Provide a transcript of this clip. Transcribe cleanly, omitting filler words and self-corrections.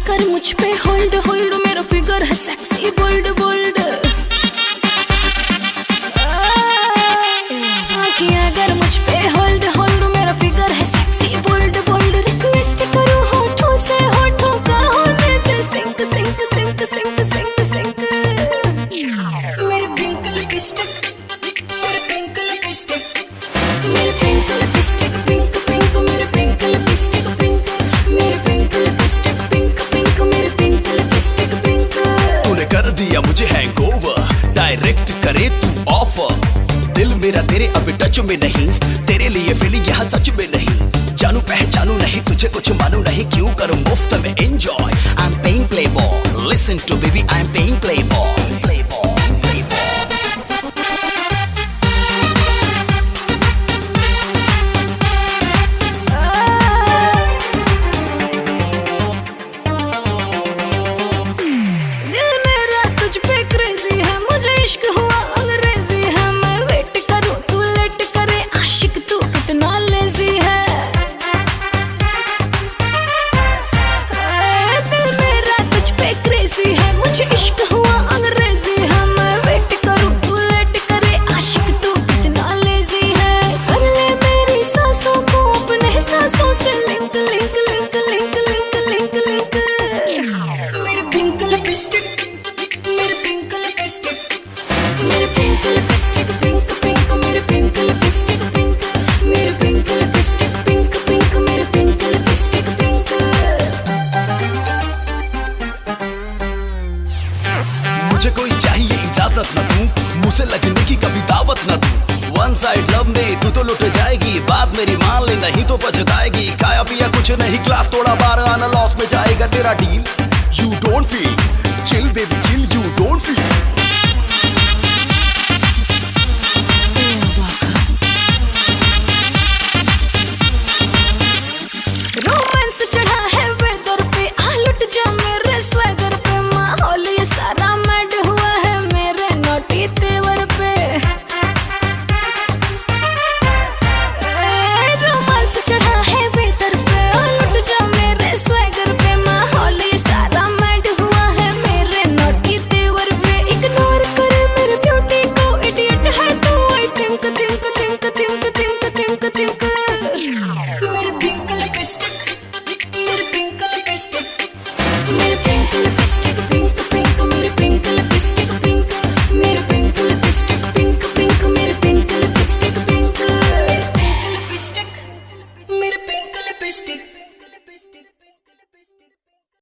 कर मुझ पे होल्ड होल्ड, मेरा फिगर है सेक्सी बोल्ड बोल्ड। आँखियाँ कर मुझ पे होल्ड होल्ड, मेरा फिगर है सेक्सी बोल्ड बोल्ड। रिक्वेस्ट करूँ होठों से होठों का होने दे sync sync sync sync sync sync. मेरे पिंक लिपस्टिक, मेरे पिंक लिपस्टिक, मेरे पिंक लिपस्टिक पिंक पिंक, मेरे पिंक लिपस्टिक पिंक, मेरे पिंक लिपस्टिक पिंक पिंक, मेरे पिंक लिपस्टिक पिंक। तूने कर दिया मुझे हैंगओवर, डायरेक्ट करे तू ऑफर। दिल मेरा तेरे अब टच में नहीं, तेरे लिए फीलिंग यहाँ सच में नहीं। जानू पहचानू नहीं तुझे, कुछ मानू नहीं, क्यों करूँ मुफ्त में enjoy. I am paying play boy, listen to baby, I am paying play boy.